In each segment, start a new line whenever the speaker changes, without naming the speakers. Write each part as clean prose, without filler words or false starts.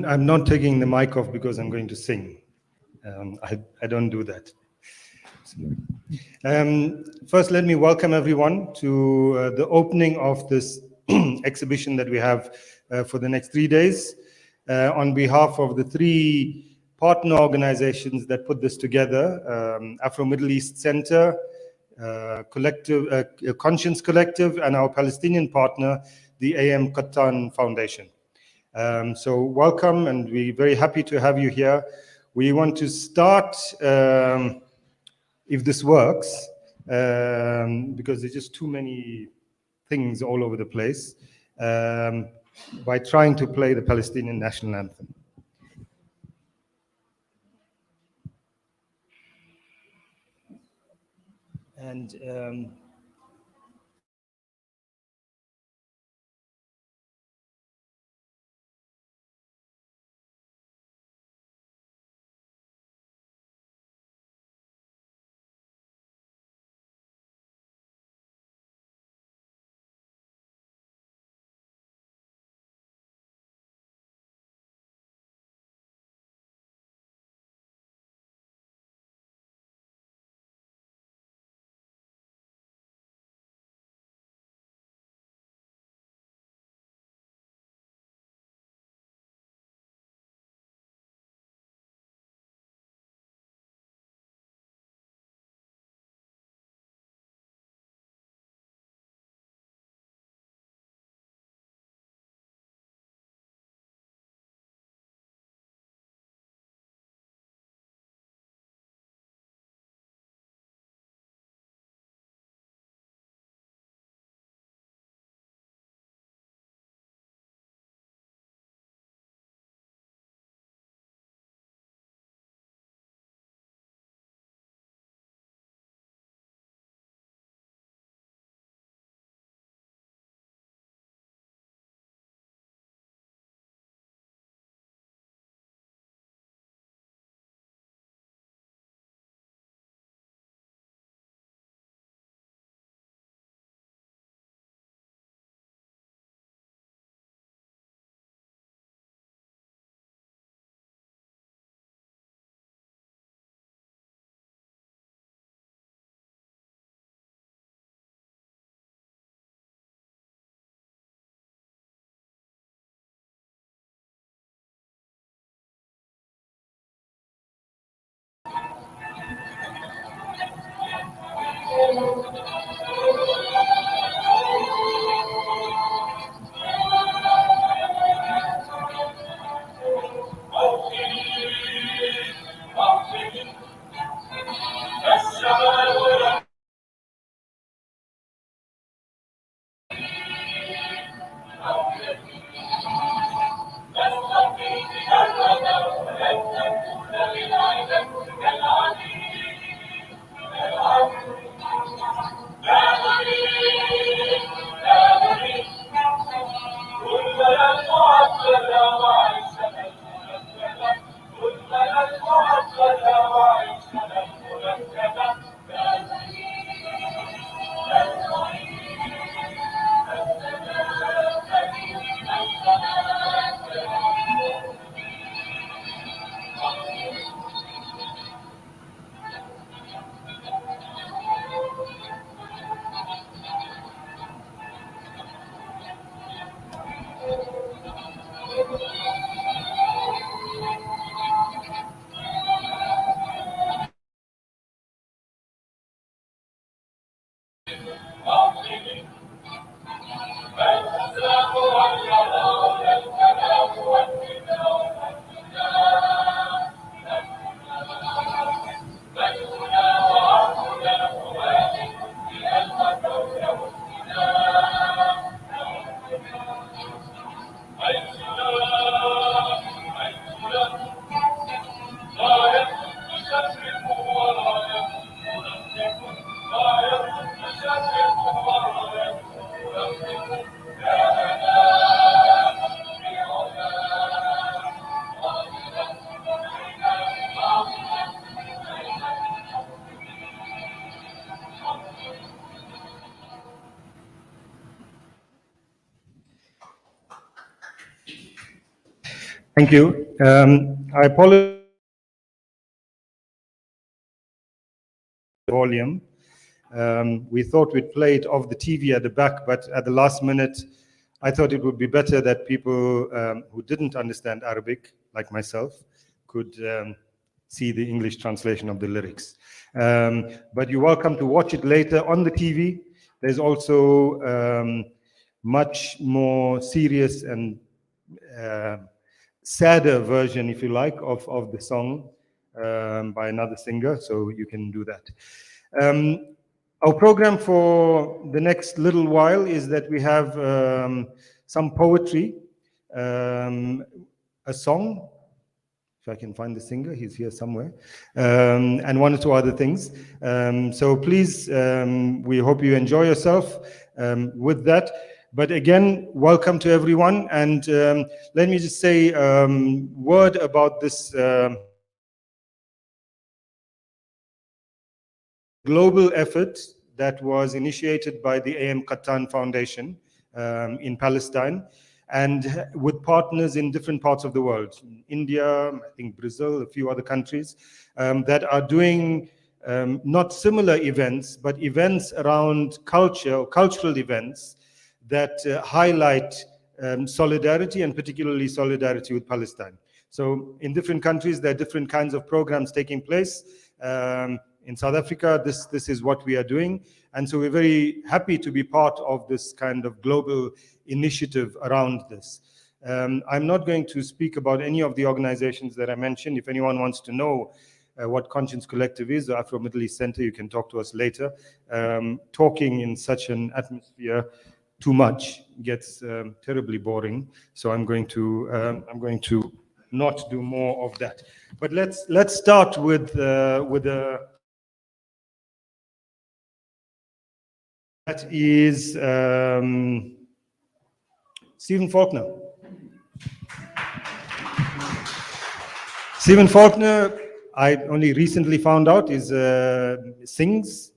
I'm not taking the mic off because I'm going to sing. I don't do that. First, let me welcome everyone to the opening of this exhibition that we have for the next 3 days. On behalf of the 3 partner organizations that put this together, Afro-Middle East Center, Conscience Collective, and our Palestinian partner, the AM Qattan Foundation. So welcome, and we're very happy to have you here. We want to start, if this works, because there's just too many things all over the place, by trying to play the Palestinian national anthem. And Thank you. I apologize for the volume. We thought we'd play it off the TV at the back, but at the last minute, I thought it would be better that people who didn't understand Arabic, like myself, could see the English translation of the lyrics. But you're welcome to watch it later on the TV. There's also much more serious and sadder version, if you like, of the song by another singer, so you can do that. Our program for the next little while is that we have some poetry, a song, if I can find the singer, he's here somewhere, and one or two other things. So please, we hope you enjoy yourself with that. But again, welcome to everyone. And let me just say a word about this global effort that was initiated by the A.M. Qattan Foundation in Palestine, and with partners in different parts of the world, India, I think Brazil, a few other countries, that are doing not similar events, but events around culture, or cultural events that highlight solidarity, and particularly solidarity with Palestine. So in different countries, there are different kinds of programs taking place. In South Africa, this is what we are doing. And so we're very happy to be part of this kind of global initiative around this. I'm not going to speak about any of the organizations that I mentioned. If anyone wants to know what Conscience Collective is, the Afro Middle East Center, you can talk to us later. Talking in such an atmosphere too much gets terribly boring. So I'm going to not do more of that. But let's start with a that is Stephen Faulkner. Stephen Faulkner, I only recently found out, sings.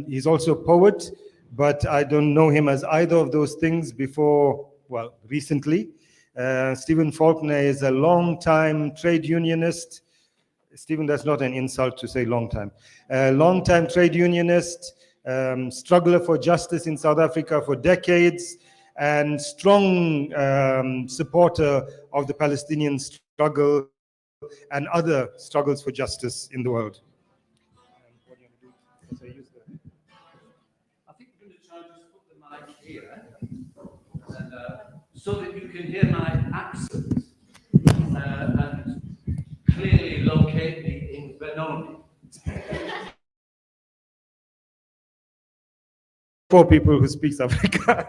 He's also a poet, but I don't know him as either of those things before, well, recently. Stephen Faulkner is a long-time trade unionist. Stephen, that's not an insult to say long time. Long-time trade unionist, struggler for justice in South Africa for decades, and strong supporter of the Palestinian struggle and other struggles for justice in the world. What do you want to do?
I think we're going to try and just put the mic here, and, so that you can hear my accent and clearly locate me in Benoni.
For people who speak Afrikaans.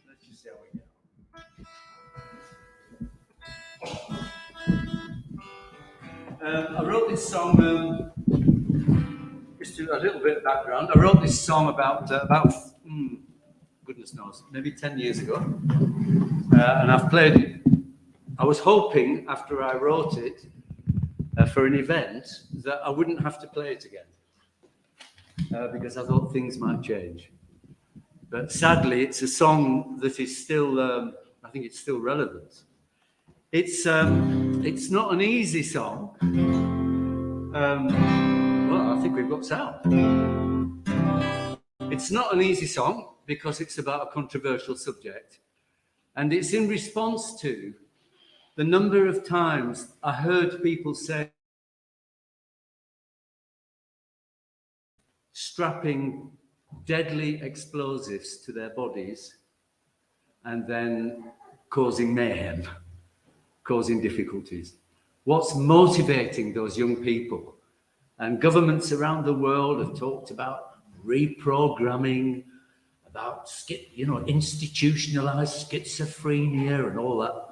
Let's just see how we go. I wrote this song, just a little bit of background. I wrote this song about goodness knows, maybe 10 years ago. And I've played it. I was hoping after I wrote it for an event that I wouldn't have to play it again. Because I thought things might change. But sadly, it's a song that is still, I think it's still relevant. It's not an easy song. Well, I think we've got sound. It's not an easy song because it's about a controversial subject. And it's in response to the number of times I heard people say, strapping deadly explosives to their bodies and then causing mayhem, causing difficulties. What's motivating those young people? And governments around the world have talked about reprogramming, about institutionalized schizophrenia and all that.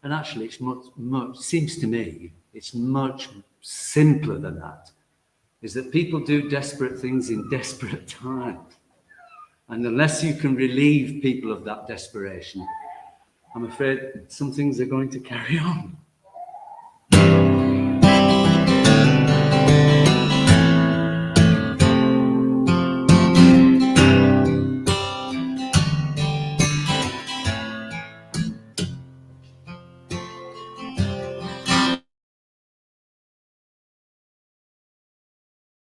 And actually, it's much seems to me, it's much simpler than that. Is that people do desperate things in desperate times. And unless you can relieve people of that desperation, I'm afraid some things are going to carry on.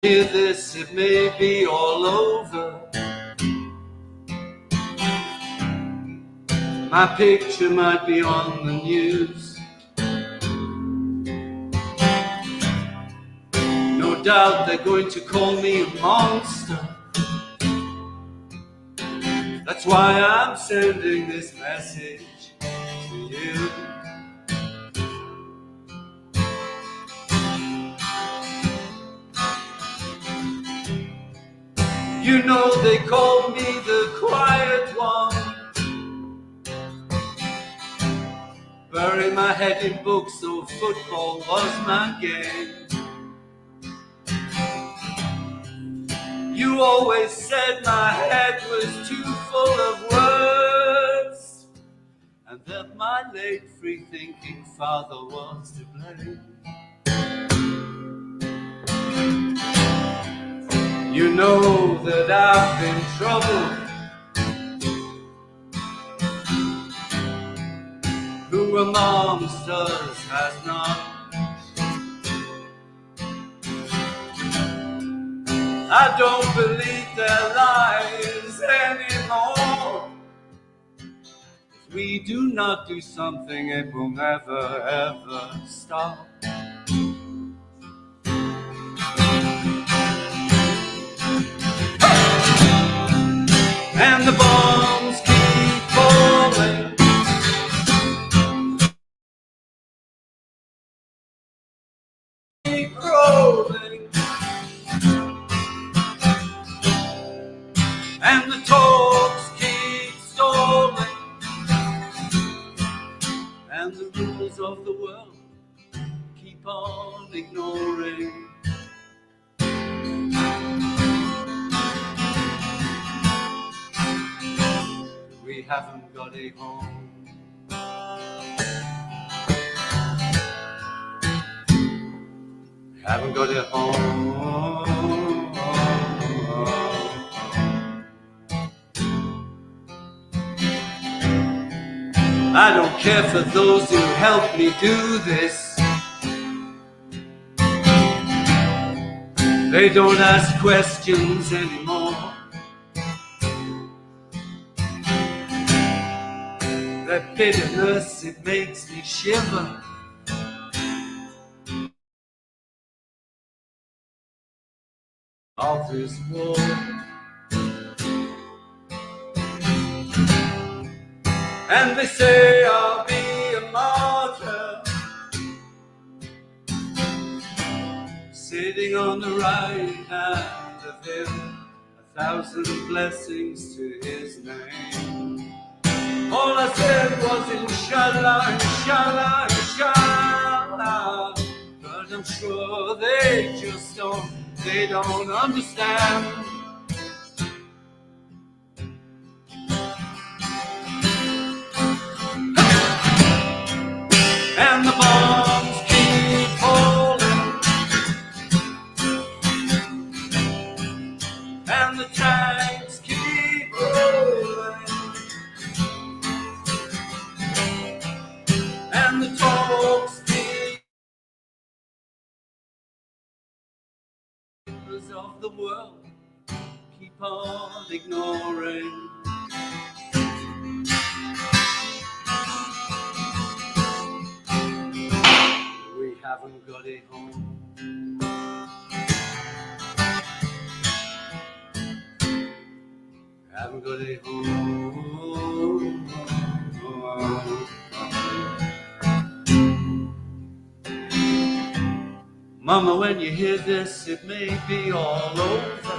Hear this, it may be all over. My picture might be on the news. No doubt they're going to call me a monster. That's why I'm sending this message to you. You know they call me the quiet one. Bury my head in books, so football was my game. You always said my head was too full of words, and that my late free-thinking father was to blame. You know that I've been troubled. Who amongst us has not? I don't believe their lies anymore. If we do not do something, it will never ever stop. And the bombs keep falling. Keep rolling. And the talks keep stalling. And the rules of the world keep on ignoring. We haven't got a home. Haven't got a home. I don't care for those who helped me do this. They don't ask questions anymore. Their bitterness, it makes me shiver. Of this war. And they say I'll be a martyr, sitting on the right hand of him, 1,000 blessings to his name. All I said was inshallah, inshallah, inshallah. But I'm sure they just don't understand. And the bombs keep falling, and the tanks keep rolling, and the talks keep of the world keep on ignoring. We haven't got a home. Haven't got a home. Mama, when you hear this, it may be all over.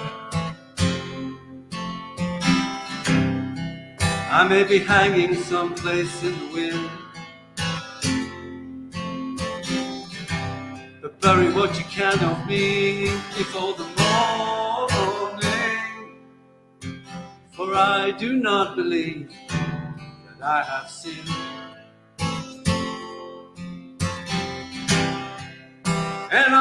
I may be hanging someplace in the wind, but bury what you can of me before the morning. For I do not believe that I have sinned. And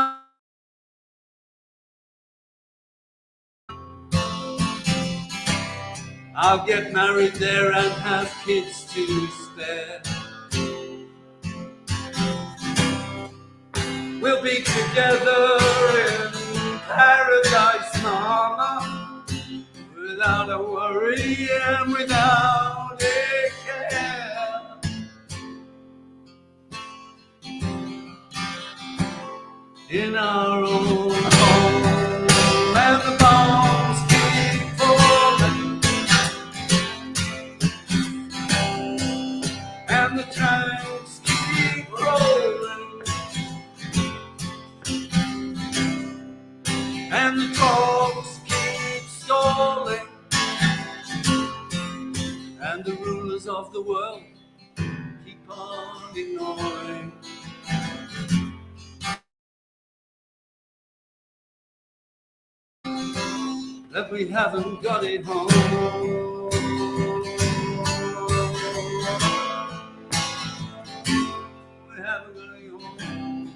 I'll get married there and have kids to spare. We'll be together in paradise, mama, without a worry and without a care. In our own home, and the bombs keep falling, and the tanks keep rolling, and the talks keep stalling, and the rulers of the world keep on ignoring. That we haven't got it home. We haven't got it home.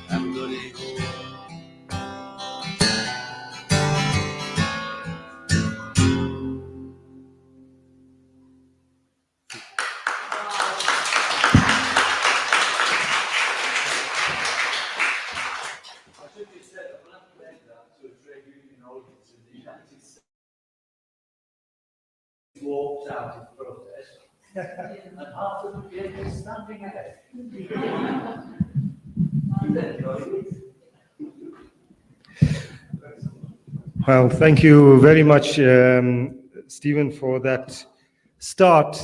Haven't got it home. I should be said, I'm not playing that to a trade union audience in the United States. Walked out in protest, and half of them came standing ahead.
Well, thank you very much, Stephen, for that start.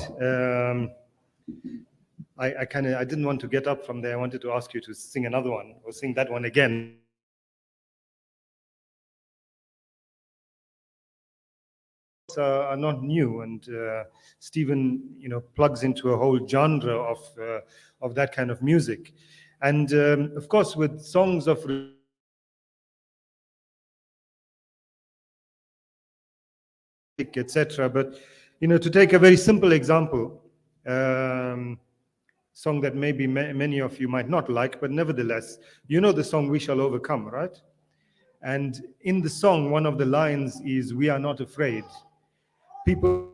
I didn't want to get up from there. I wanted to ask you to sing another one or sing that one again. Are not new, and Stephen, plugs into a whole genre of that kind of music, and of course, with songs of etc. But to take a very simple example, song that maybe many of you might not like, but nevertheless, the song "We Shall Overcome," right? And in the song, one of the lines is, "We are not afraid." People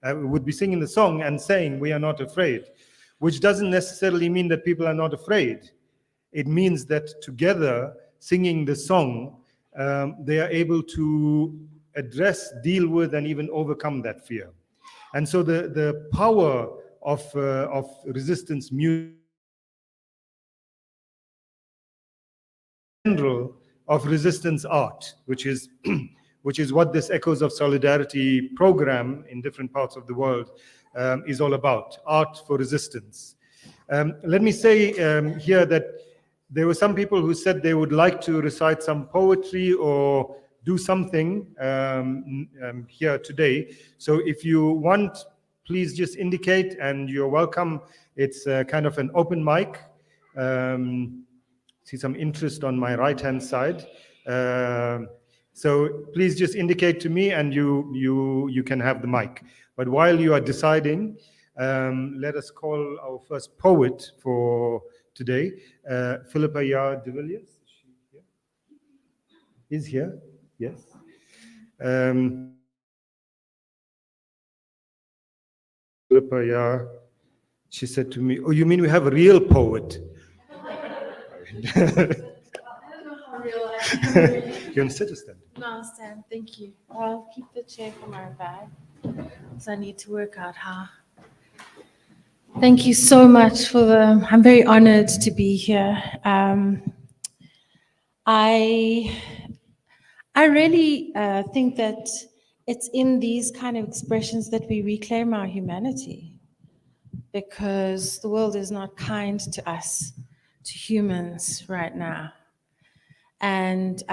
would be singing the song and saying, "We are not afraid," which doesn't necessarily mean that people are not afraid. It means that together, singing the song, they are able to address, deal with, and even overcome that fear. And so the power of resistance music, general, of resistance art, which is what this Echoes of Solidarity program in different parts of the world is all about, art for resistance. Let me say here that there were some people who said they would like to recite some poetry or do something here today. So if you want, please just indicate, and you're welcome. It's kind of an open mic. See some interest on my right-hand side. So please just indicate to me, and you can have the mic. But while you are deciding, let us call our first poet for today, Philippa Jaar de Villiers. Is here? Yes. Philippa Jaar, she said to me, "Oh, you mean we have a real poet?" You want to sit or stand?
No, I'll stand. Thank you. I'll keep the chair for my bag, because I need to work out how. Thank you so much for I'm very honored to be here. I really think that it's in these kind of expressions that we reclaim our humanity, because the world is not kind to us, to humans right now. And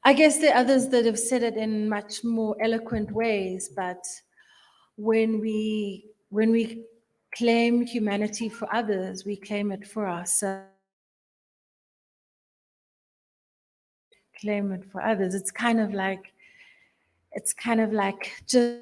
I guess there are others that have said it in much more eloquent ways, but when we claim humanity for others, we claim it for ourselves. Claim it for others. It's kind of like just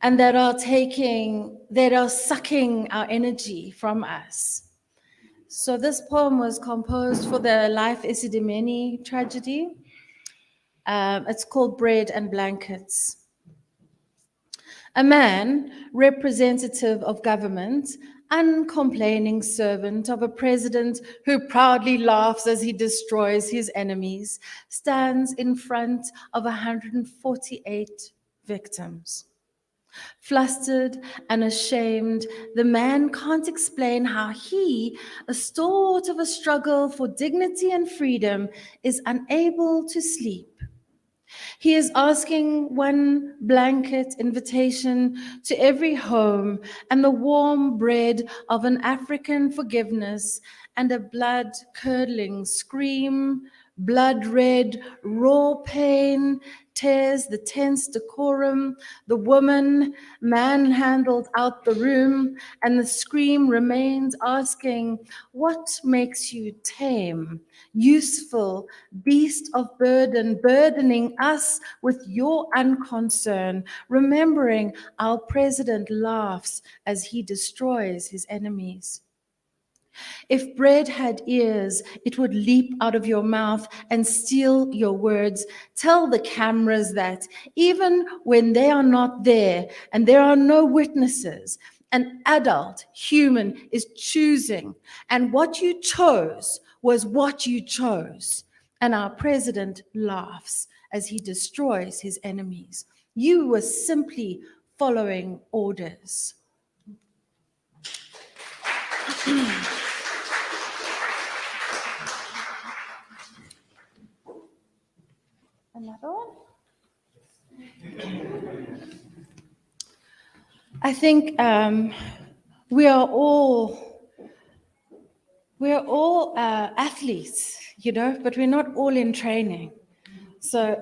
and that are sucking our energy from us. So this poem was composed for the Life Isidimeni tragedy. It's called Bread and Blankets. A man, representative of government, uncomplaining servant of a president who proudly laughs as he destroys his enemies, stands in front of 148 victims. Flustered and ashamed, the man can't explain how he, a stalwart of a struggle for dignity and freedom, is unable to sleep. He is asking one blanket invitation to every home and the warm bread of an African forgiveness and a blood-curdling scream, blood red, raw pain, tears the tense decorum, the woman manhandled out the room, and the scream remains asking, what makes you tame, useful, beast of burden, burdening us with your unconcern, remembering our president laughs as he destroys his enemies. If bread had ears, it would leap out of your mouth and steal your words. Tell the cameras that even when they are not there and there are no witnesses, an adult human is choosing, and what you chose was what you chose. And our president laughs as he destroys his enemies. You were simply following orders. Another one? I think we are all athletes, you know, but we're not all in training. So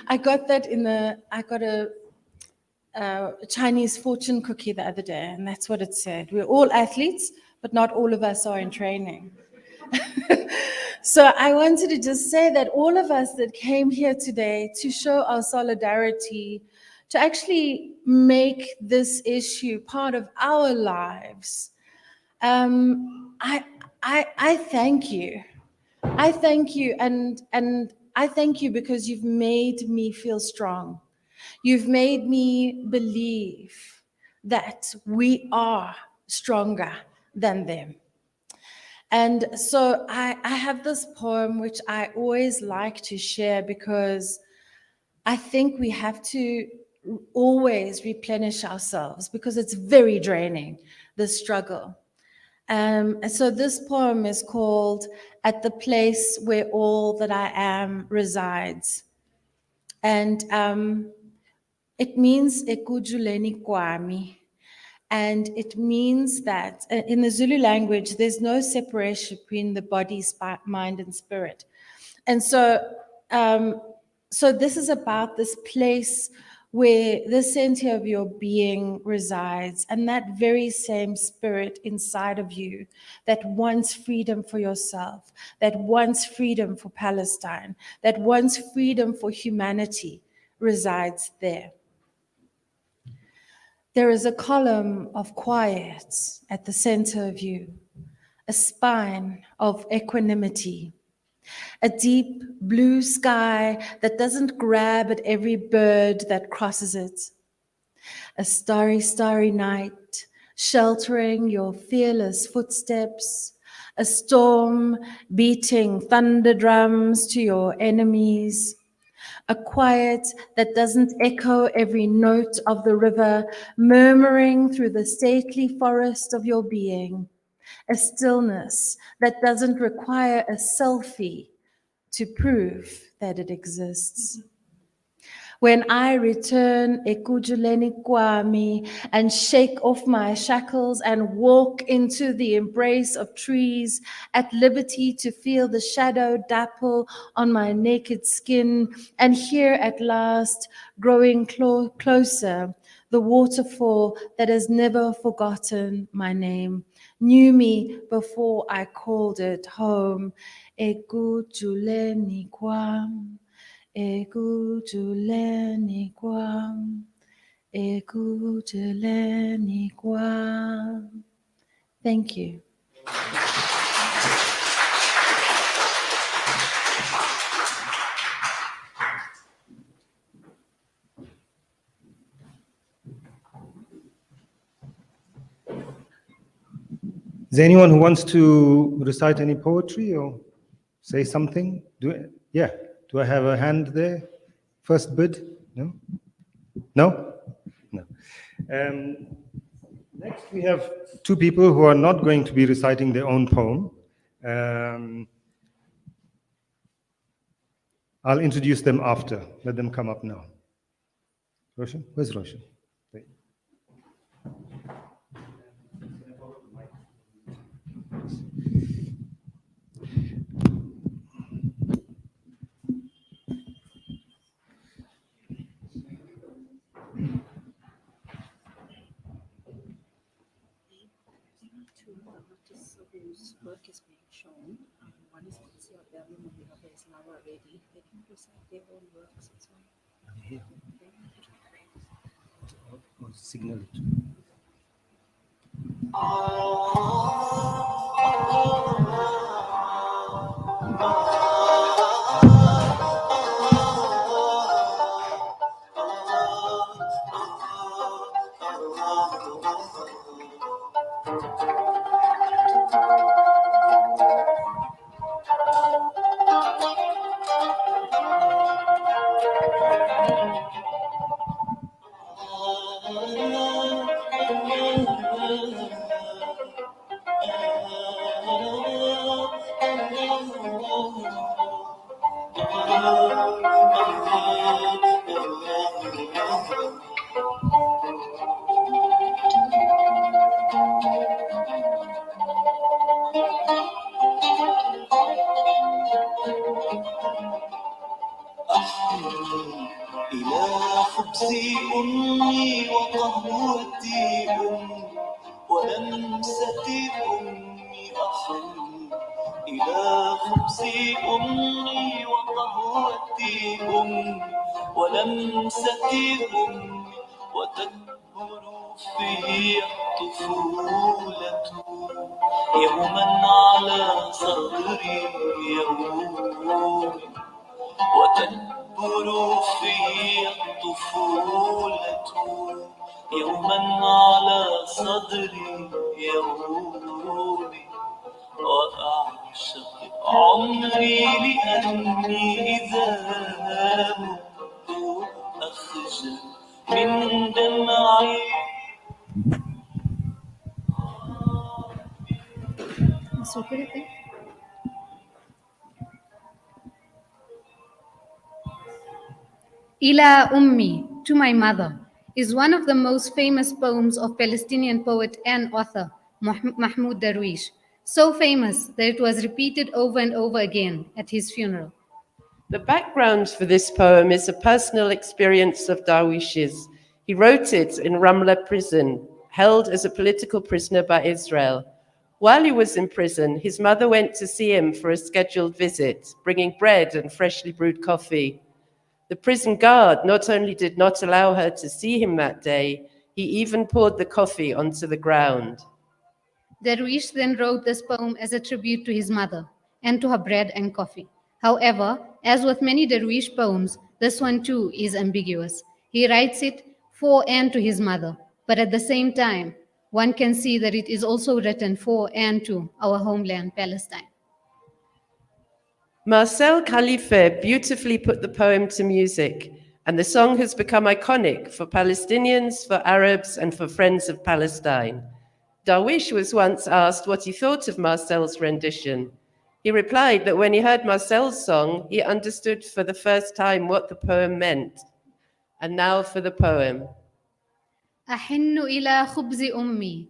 I got a Chinese fortune cookie the other day, and that's what it said. We're all athletes, but not all of us are in training. So I wanted to just say that all of us that came here today to show our solidarity, to actually make this issue part of our lives, I thank you. I thank you, and I thank you because you've made me feel strong. You've made me believe that we are stronger than them. And so I have this poem which I always like to share because I think we have to always replenish ourselves because it's very draining, the struggle. So this poem is called At the Place Where All That I Am Resides. And it means ekujuleni kwami. And it means that in the Zulu language, there's no separation between the body, mind, and spirit. And so, so this is about this place where the center of your being resides, and that very same spirit inside of you that wants freedom for yourself, that wants freedom for Palestine, that wants freedom for humanity resides there. There is a column of quiet at the center of you, a spine of equanimity, a deep blue sky that doesn't grab at every bird that crosses it, a starry, starry night sheltering your fearless footsteps, a storm beating thunder drums to your enemies, a quiet that doesn't echo every note of the river murmuring through the stately forest of your being, a stillness that doesn't require a selfie to prove that it exists. When I return ekujuleni kwami and shake off my shackles and walk into the embrace of trees, at liberty to feel the shadow dapple on my naked skin, and here at last, growing closer, the waterfall that has never forgotten my name, knew me before I called it home. Ekujuleni kwami. Ekujuleni kwam, Écoute-les quoi. Thank you.
Is there anyone who wants to recite any poetry or say something? Yeah. Do I have a hand there? First bid? No? No? No. Next, we have two people who are not going to be reciting their own poem. I'll introduce them after. Let them come up now. Roshan? Where's Roshan? Wait.
Whose work is being shown. One is Qudsi of Belgium and the other is Nawa Reddy. They can recite their own works as well.
Here. Oh, signal it.
إلى خبز أمي وقهوتي أمي ولمسة أمي أحن إلى خبز أمي وقهوتي أمي ولمسة أمي وتكبر في الطفولة يوما على صدري يوم وتكبر في الطفولة يوما على صدري يومي وأعشق عمري لأني إذا مت أخجل من دمعي
Ila Ummi, to my mother, is one of the most famous poems of Palestinian poet and author Mahmoud Darwish, so famous that it was repeated over and over again at his funeral.
The background for this poem is a personal experience of Darwish's. He wrote it in Ramla prison, held as a political prisoner by Israel. While he was in prison, his mother went to see him for a scheduled visit, bringing bread and freshly brewed coffee. The prison guard not only did not allow her to see him that day, he even poured the coffee onto the ground.
Darwish then wrote this poem as a tribute to his mother and to her bread and coffee. However, as with many Darwish poems, this one too is ambiguous. He writes it for and to his mother, but at the same time, one can see that it is also written for and to our homeland, Palestine.
Marcel Khalife beautifully put the poem to music, and the song has become iconic for Palestinians, for Arabs, and for friends of Palestine. Darwish was once asked what he thought of Marcel's rendition. He replied that when he heard Marcel's song, he understood for the first time what the poem meant. And now for the poem.
أحن إلى خبز أمي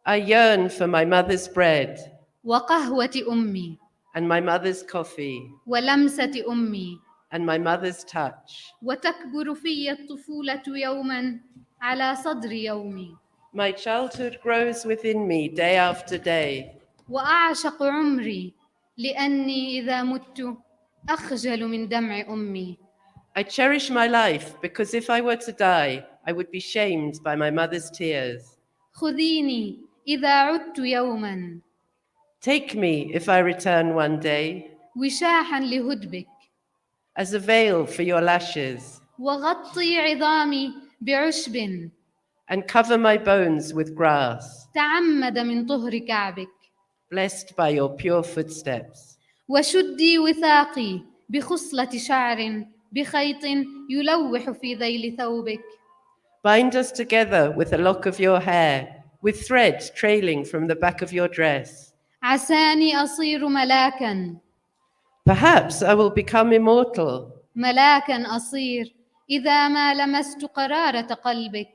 I yearn for my mother's bread
وقهوة أمي
and my mother's coffee
ولمسة أمي
and my mother's touch.
وتكبر في الطفولة يوما على صدر يومي.
My childhood grows within me day after day.
وأعشق عمري لأني إذا مت أخجل من دمع أمي.
I cherish my life because if I were to die, I would be shamed by my mother's tears.
خذيني إذا عدت يوما
Take me if I return one day
وشاحا لهدبك
as a veil for your lashes
وغطي عظامي بعشب
and cover my bones with grass,
تعمد من طهر كعبك
blessed by your pure footsteps.
وشدي وثاقي بخصلة شعر بخيط يلوح في ذيل ثوبك
Bind us together with a lock of your hair, with thread trailing from the back of your dress.
عساني أصير ملاكا
Perhaps I will become immortal,
ملاكا أصير إذا ما لمست قرارة قلبك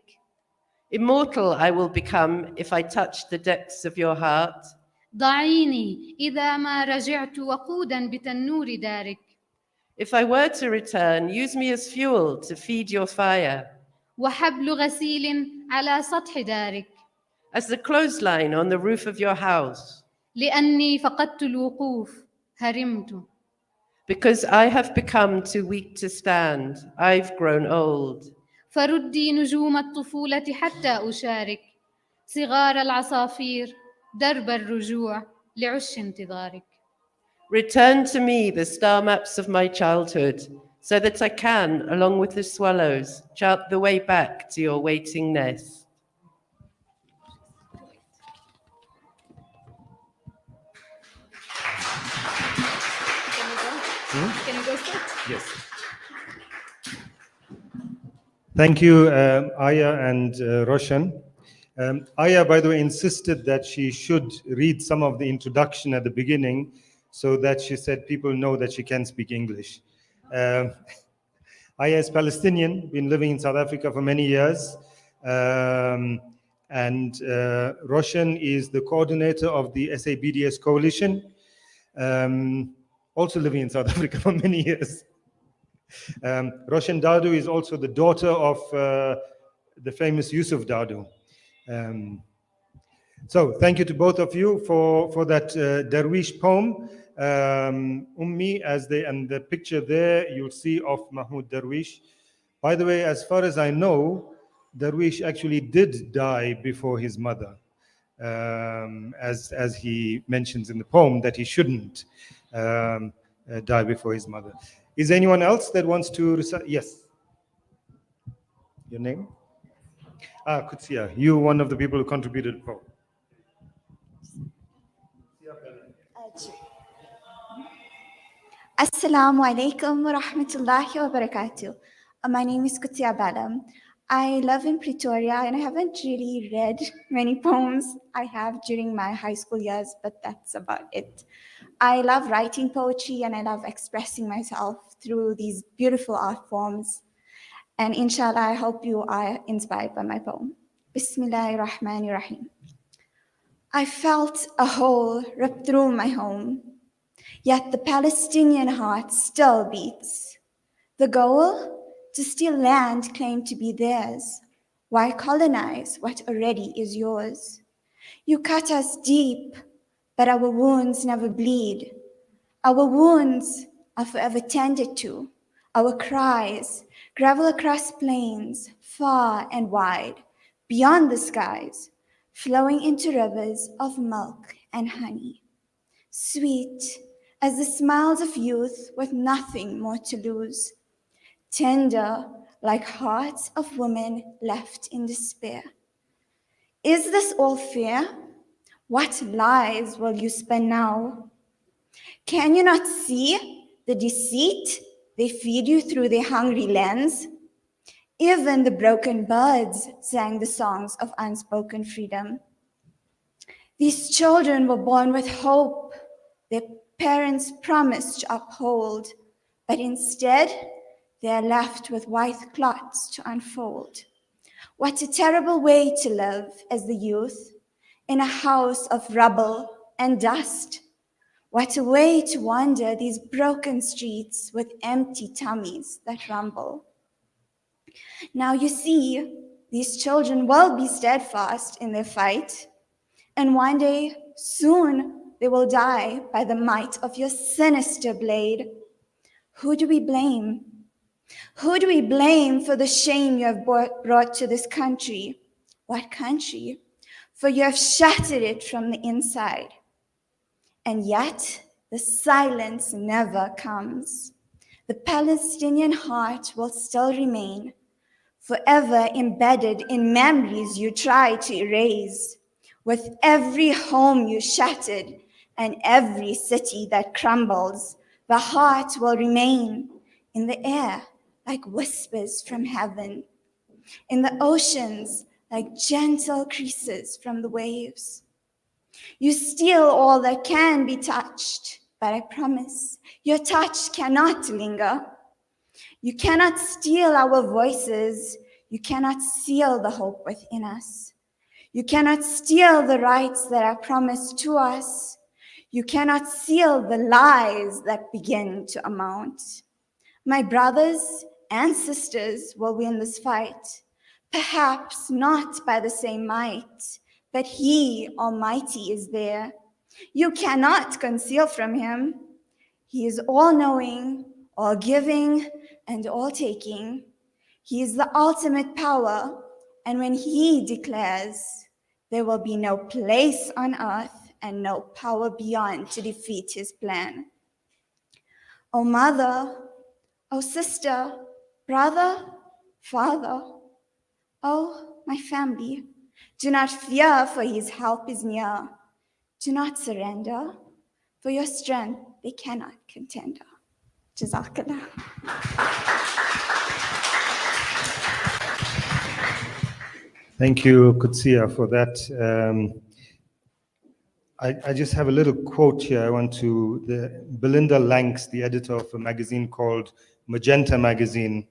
immortal I will become if I touch the depths of your heart.
ضعيني إذا ما رجعت وقودا بتنور دارك
If I were to return, use me as fuel to feed your fire,
وحبل غسيل على سطح دارك
as the clothesline on the roof of your house,
لأني فقدت الوقوف هرمت
because I have become too weak to stand. I've grown old.
فردي نجوم الطفولة حتى أشارك صغار العصافير درب الرجوع لعش انتظارك
Return to me the star maps of my childhood, so that I can, along with the swallows, chart the way back to your waiting nest.
Can you go first?
Yes. Thank you, Aya and Roshan. Aya, by the way, insisted that she should read some of the introduction at the beginning so that she said people know that she can speak English. Aya is Palestinian, been living in South Africa for many years. And Roshan is the coordinator of the SABDS coalition, also living in South Africa for many years. Roshan Dadu is also the daughter of the famous Yusuf Dadu. So thank you to both of you for that Darwish poem. Ummi, and the picture there you'll see of Mahmoud Darwish. By the way, as far as I know, Darwish actually did die before his mother, as he mentions in the poem that he shouldn't die before his mother. Is there anyone else that wants to recite? Yes. Your name? Kutsia, you one of the people who contributed the poem.
Assalamu alaikum wa rahmatullahi wa barakatuh. My name is Kutsia Balam. I live in Pretoria and I haven't really read many poems I have during my high school years, but that's about it. I love writing poetry and I love expressing myself through these beautiful art forms. And inshallah, I hope you are inspired by my poem. Bismillahir Rahmanir Rahim. I felt a hole ripped through my home, yet the Palestinian heart still beats. The goal? To steal land claimed to be theirs. Why colonize what already is yours? You cut us deep, but our wounds never bleed. Our wounds are forever tended to. Our cries gravel across plains, far and wide, beyond the skies, flowing into rivers of milk and honey. Sweet as the smiles of youth with nothing more to lose. Tender like hearts of women left in despair. Is this all fair? What lies will you spin now? Can you not see the deceit they feed you through their hungry lens? Even the broken birds sang the songs of unspoken freedom. These children were born with hope their parents promised to uphold, but instead they are left with white clots to unfold. What a terrible way to live as the youth in a house of rubble and dust. What a way to wander these broken streets with empty tummies that rumble. Now you see, these children will be steadfast in their fight, and one day, soon, they will die by the might of your sinister blade. Who do we blame? Who do we blame for the shame you have brought to this country? What country? For you have shattered it from the inside. And yet, the silence never comes. The Palestinian heart will still remain, forever embedded in memories you try to erase. With every home you shattered and every city that crumbles, the heart will remain in the air like whispers from heaven, in the oceans like gentle creases from the waves. You steal all that can be touched, but I promise your touch cannot linger. You cannot steal our voices. You cannot seal the hope within us. You cannot steal the rights that are promised to us. You cannot seal the lies that begin to amount. My brothers and sisters will win this fight, perhaps not by the same might, but He Almighty is there. You cannot conceal from Him. He is all-knowing, all-giving, and all-taking. He is the ultimate power, and when He declares, there will be no place on earth and no power beyond to defeat His plan. Oh mother, oh sister, brother, father, oh my family, do not fear, for His help is near. Do not surrender, for your strength they cannot contend. Jazakallah.
Thank you, Kutsia, for that. I just have a little quote here. I want to, Belinda Lanks, the editor of a magazine called Magenta Magazine,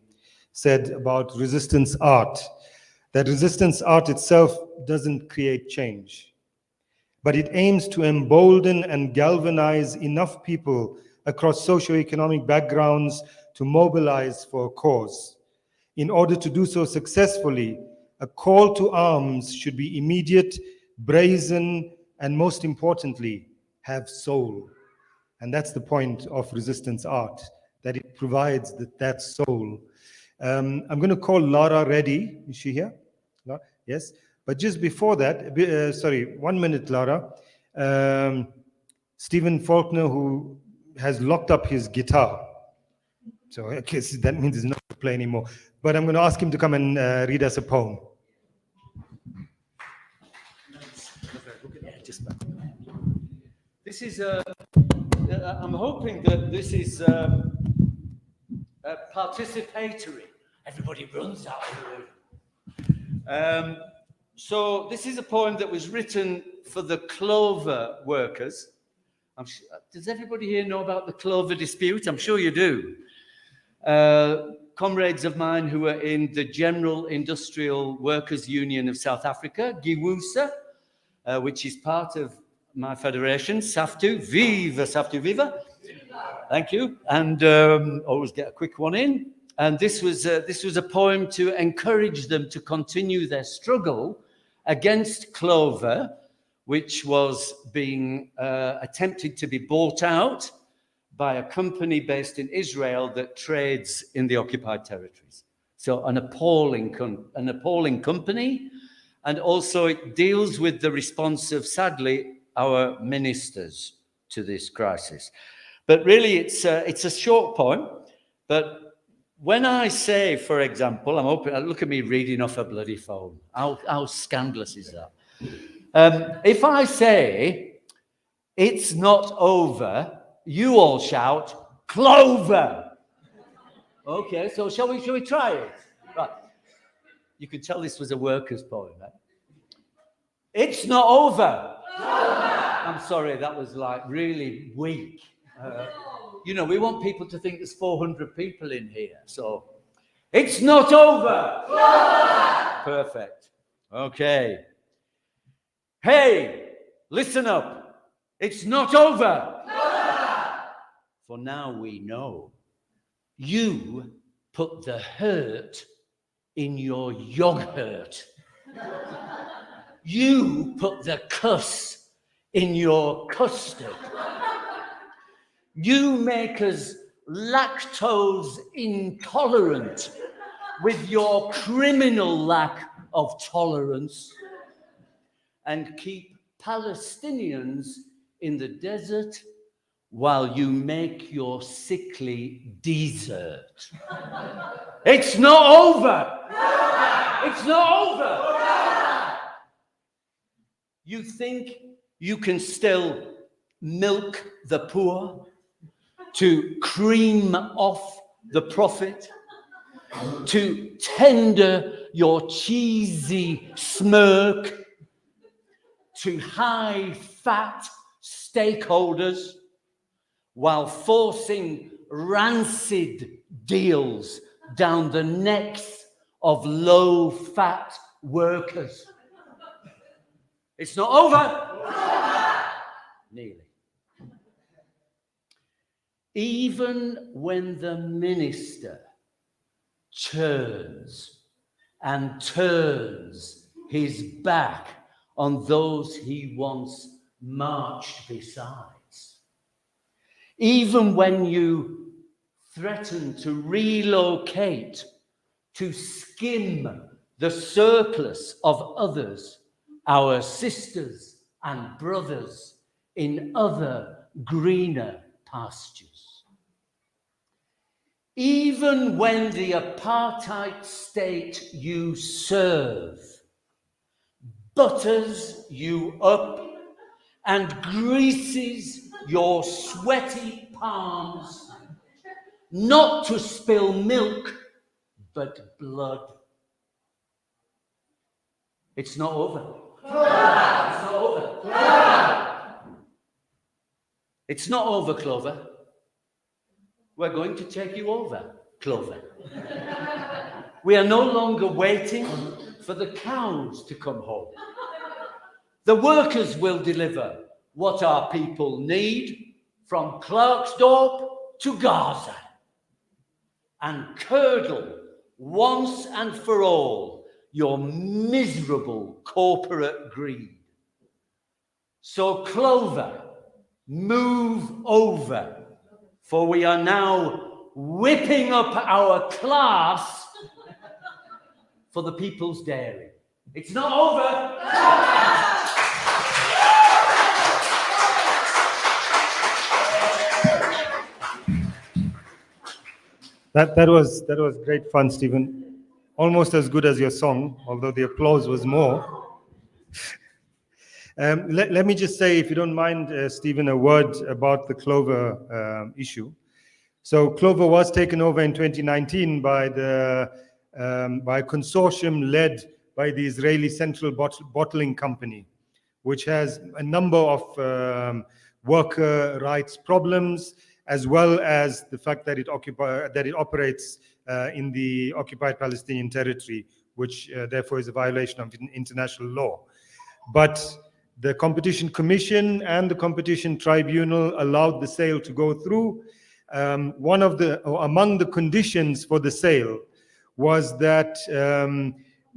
said about resistance art, that resistance art itself doesn't create change, but it aims to embolden and galvanize enough people across socioeconomic backgrounds to mobilize for a cause. In order to do so successfully, a call to arms should be immediate, brazen, and most importantly, have soul. And that's the point of resistance art, that it provides that soul. I'm going to call Lara Reddy. Is she here? Lara? Yes. But just before that, 1 minute, Lara. Stephen Faulkner, who has locked up his guitar. So I guess that means he's not going to play anymore. But I'm going to ask him to come and read us a poem.
This is I'm hoping that this is participatory. Everybody runs out of the room. So this is a poem that was written for the clover workers. Does everybody here know about the clover dispute? I'm sure you do. Comrades of mine who are in the General Industrial Workers Union of South Africa, GIWUSA, which is part of my federation, SAFTU, Viva SAFTU, Viva. Thank you. And always get a quick one in. And this was a poem to encourage them to continue their struggle against clover, which was being attempted to be bought out by a company based in Israel that trades in the occupied territories. So an appalling company, and also it deals with the response of, sadly, our ministers to this crisis. But really, it's a short poem. But when I say, for example, look at me reading off a bloody phone. How scandalous is that? If I say, it's not over, you all shout, Clover. Okay, so shall we try it? Right. You could tell this was a workers' poem, right? It's not over. I'm sorry, that was like really weak. We want people to think there's 400 people in here, so it's not over. Perfect. Okay. Hey, listen up. It's not over. For now we know you put the hurt in your yogurt. You put the cuss in your custard. You make us lactose intolerant with your criminal lack of tolerance, and keep Palestinians in the desert while you make your sickly dessert. It's not over. It's not over. You think you can still milk the poor to cream off the profit, to tender your cheesy smirk to high-fat stakeholders while forcing rancid deals down the necks of low-fat workers. It's not over. Nearly. Even when the minister turns and turns his back on those he once marched besides, even when you threaten to relocate to skim the surplus of others, our sisters and brothers in other greener pastures, even when the apartheid state you serve butters you up and greases your sweaty palms, not to spill milk, but blood. It's not over. It's not over. It's not over, Clover. We're going to take you over, Clover. We are no longer waiting for the cows to come home. The workers will deliver what our people need from Klerksdorp to Gaza and curdle once and for all your miserable corporate greed. So Clover, move over, for we are now whipping up our class for the People's Dairy. It's not over.
That was great fun, Stephen. Almost as good as your song, although the applause was more. Let me just say, if you don't mind, Stephen, a word about the Clover issue. So Clover was taken over in 2019 by a consortium led by the Israeli Central Bottling Company, which has a number of worker rights problems, as well as the fact that it operates in the occupied Palestinian territory, which therefore is a violation of international law. But the Competition Commission and the Competition Tribunal allowed the sale to go through. Among the conditions for the sale was that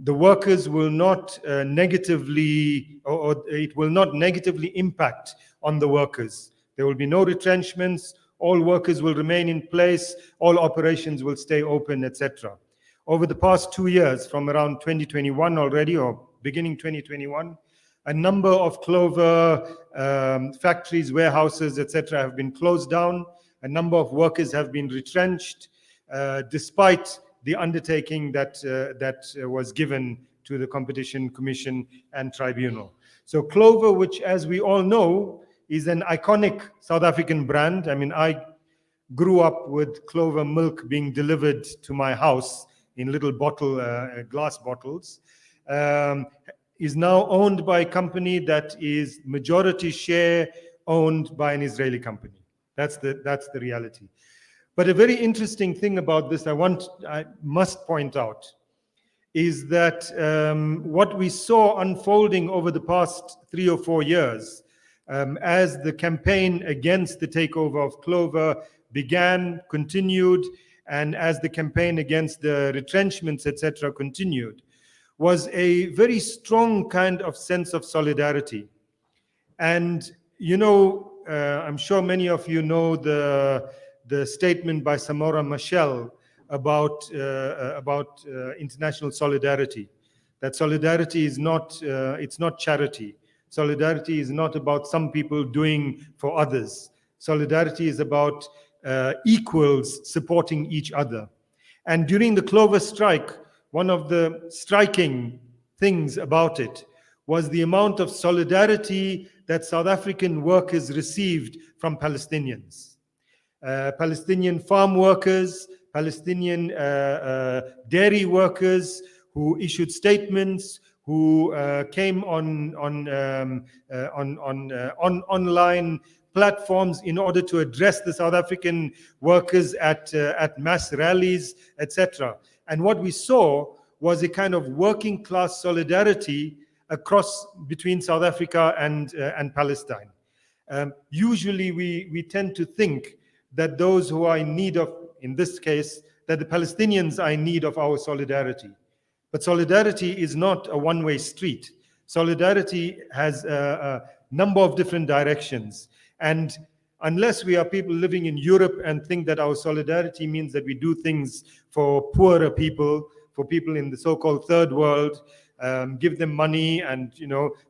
the workers will not negatively, or it will not negatively impact on the workers. There will be no retrenchments. All workers will remain in place. All operations will stay open, etc. Over the past 2 years, from around 2021 already, or beginning 2021, a number of Clover factories, warehouses, etc. have been closed down. A number of workers have been retrenched, despite the undertaking that was given to the Competition Commission and Tribunal. So Clover, which, as we all know, is an iconic South African brand. I mean, I grew up with Clover milk being delivered to my house in little glass bottles. Is now owned by a company that is majority share owned by an Israeli company. That's the reality. But a very interesting thing about this, I must point out, is that what we saw unfolding over the past 3 or 4 years, as the campaign against the takeover of Clover began, continued, and as the campaign against the retrenchments, etc., continued, was a very strong kind of sense of solidarity. And, you know, I'm sure many of you know the the statement by Samora Machel about international solidarity. That solidarity is not, it's not charity. Solidarity is not about some people doing for others. Solidarity is about equals supporting each other. And during the Clover strike, one of the striking things about it was the amount of solidarity that South African workers received from Palestinians. Palestinian farm workers, Palestinian dairy workers who issued statements, who came on online platforms in order to address the South African workers at mass rallies, etc. And what we saw was a kind of working class solidarity across between South Africa and Palestine. Usually we tend to think that those who are in need of, in this case, that the Palestinians are in need of our solidarity. But solidarity is not a one-way street. Solidarity has a number of different directions. And unless we are people living in Europe and think that our solidarity means that we do things for poorer people, for people in the so-called third world, give them money and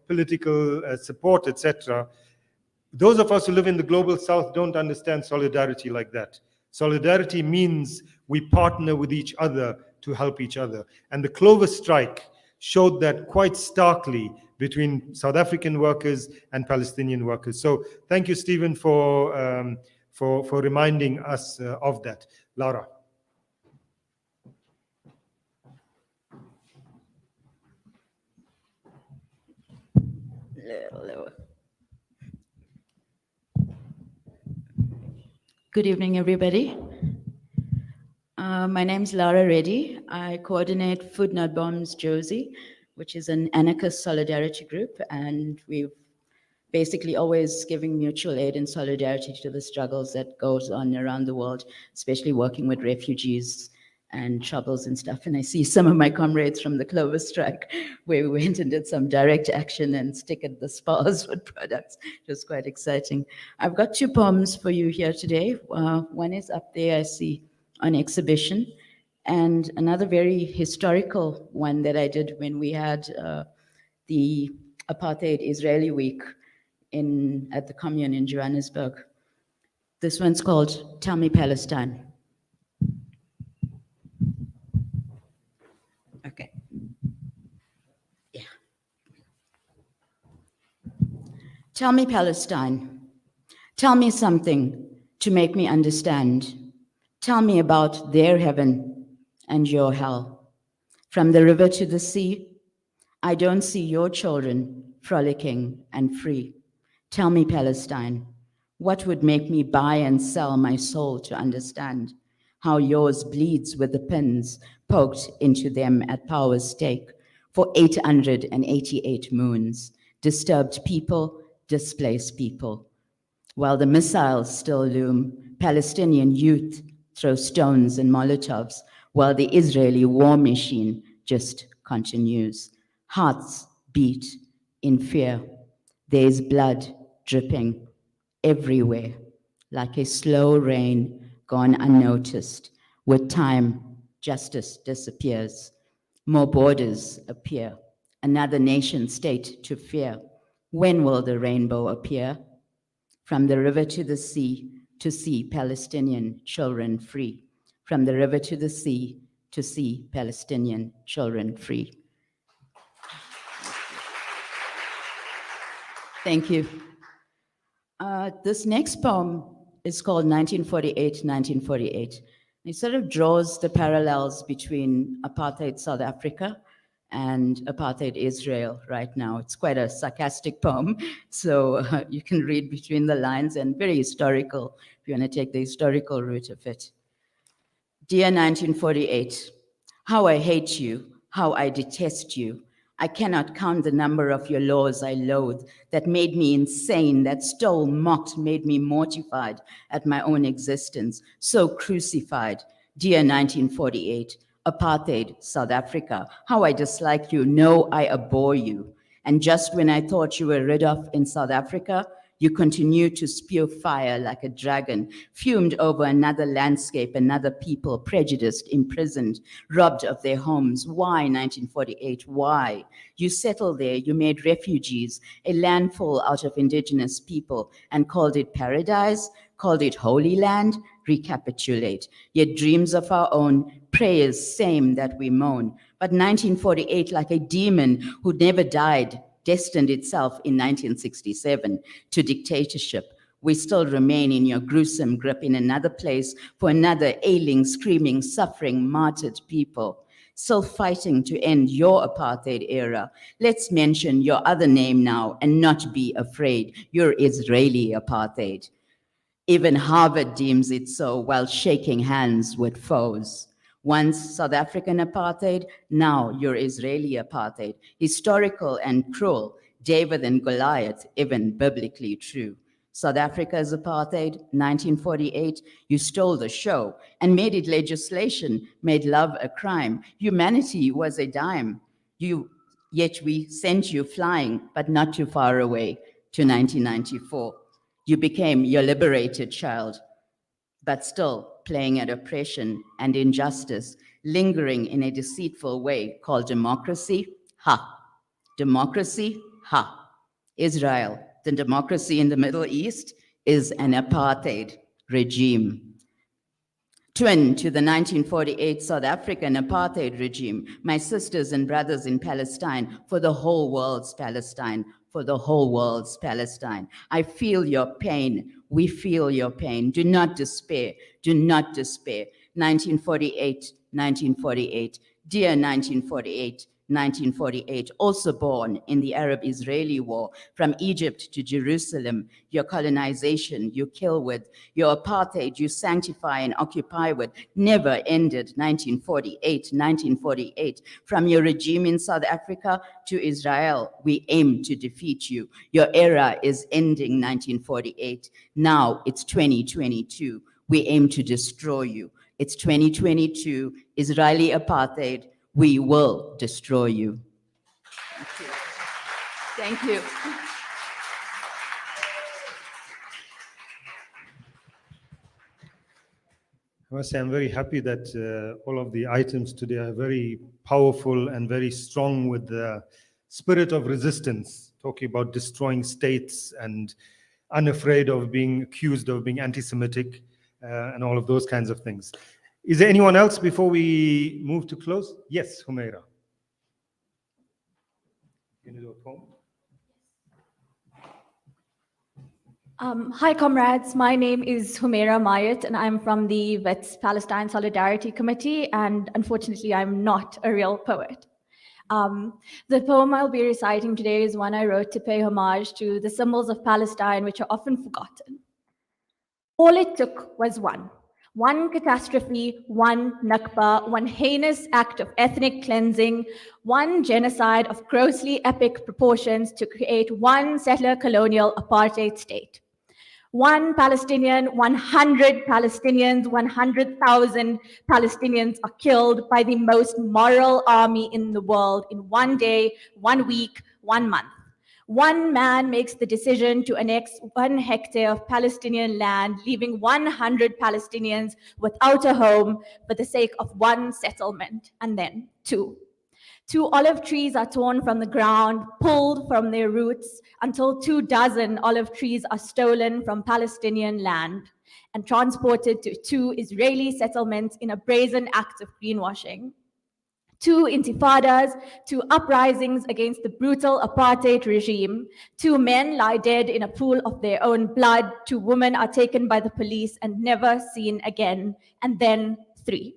political support, etc. Those of us who live in the global south don't understand solidarity like that. Solidarity means we partner with each other to help each other. And the Clover strike showed that quite starkly between South African workers and Palestinian workers. So thank you, Stephen, for reminding us of that. Laura.
Good evening, everybody. My name's Laura Reddy. I coordinate Food Not Bombs Josie, which is an anarchist solidarity group, and we've basically always giving mutual aid and solidarity to the struggles that goes on around the world, especially working with refugees and troubles and stuff. And I see some of my comrades from the Clover strike, where we went and did some direct action and stickered the spas with products. It was quite exciting. I've got 2 poems for you here today. One is up there, I see, on exhibition, and another very historical one that I did when we had the Apartheid Israeli Week at the Commune in Johannesburg. This one's called Tell Me Palestine. Okay. Yeah. Tell me Palestine. Tell me something to make me understand. Tell me about their heaven and your hell. From the river to the sea, I don't see your children frolicking and free. Tell me, Palestine, what would make me buy and sell my soul to understand how yours bleeds with the pins poked into them at power's stake for 888 moons, disturbed people, displaced people. While the missiles still loom, Palestinian youth throw stones and Molotovs, while the Israeli war machine just continues. Hearts beat in fear. There's blood dripping everywhere, like a slow rain gone unnoticed. With time, justice disappears. More borders appear. Another nation state to fear. When will the rainbow appear? From the river to see Palestinian children free. From the river to see Palestinian children free. Thank you. This next poem is called 1948, 1948. It sort of draws the parallels between apartheid South Africa and apartheid Israel right now. It's quite a sarcastic poem, so you can read between the lines, and very historical if you want to take the historical route of it. Dear 1948, how I hate you, how I detest you. I cannot count the number of your laws I loathe that made me insane, that stole, mocked, made me mortified at my own existence, so crucified. Dear 1948, apartheid, South Africa, how I dislike you, no, I abhor you. And just when I thought you were rid of in South Africa, You continue to spew fire like a dragon, fumed over another landscape, another people, prejudiced, imprisoned, robbed of their homes. Why 1948? Why? You settled there, you made refugees, a landfall out of indigenous people, and called it paradise, called it Holy Land. Recapitulate. Yet dreams of our own, prayers same that we moan. But 1948, like a demon who never died, destined itself in 1967 to dictatorship. We still remain in your gruesome grip in another place for another ailing, screaming, suffering, martyred people. Still fighting to end your apartheid era. Let's mention your other name now and not be afraid. You're Israeli apartheid. Even Harvard deems it so while shaking hands with foes. Once South African apartheid, now you're Israeli apartheid. Historical and cruel, David and Goliath, even biblically true. South Africa's apartheid, 1948, you stole the show and made it legislation, made love a crime. Humanity was a dime. Yet we sent you flying, but not too far away, to 1994. You became your liberated child, but still playing at oppression and injustice, lingering in a deceitful way called democracy. Ha! Democracy? Ha! Israel, the democracy in the Middle East, is an apartheid regime. Twin to the 1948 South African apartheid regime, my sisters and brothers in Palestine, for the whole world's Palestine, for the whole world's Palestine. I feel your pain. We feel your pain. Do not despair. Do not despair. 1948, 1948. Dear 1948, 1948, also born in the Arab-Israeli war, from Egypt to Jerusalem, your colonization you kill with, your apartheid you sanctify and occupy with, never ended. 1948, 1948. From your regime in South Africa to Israel, we aim to defeat you. Your era is ending. 1948. Now it's 2022. We aim to destroy you. It's 2022, Israeli apartheid. We will destroy you. Thank you.
I must say I'm very happy that all of the items today are very powerful and very strong with the spirit of resistance, talking about destroying states and unafraid of being accused of being anti-Semitic and all of those kinds of things. Is there anyone else before we move to close? Yes, Humaira. Can you do a poem?
Hi, comrades. My name is Humaira Mayat, and I'm from the Vets Palestine Solidarity Committee, and unfortunately, I'm not a real poet. The poem I'll be reciting today is one I wrote to pay homage to the symbols of Palestine, which are often forgotten. All it took was one catastrophe, one Nakba, one heinous act of ethnic cleansing, one genocide of grossly epic proportions to create one settler colonial apartheid state. One Palestinian, 100 Palestinians, 100,000 Palestinians are killed by the most moral army in the world in one day, 1 week, 1 month. One man makes the decision to annex 1 hectare of Palestinian land, leaving 100 Palestinians without a home for the sake of one settlement, and then 2. 2 olive trees are torn from the ground, pulled from their roots, until 24 olive trees are stolen from Palestinian land and transported to 2 Israeli settlements in a brazen act of greenwashing. 2 intifadas, 2 uprisings against the brutal apartheid regime. 2 men lie dead in a pool of their own blood. 2 women are taken by the police and never seen again. And then 3.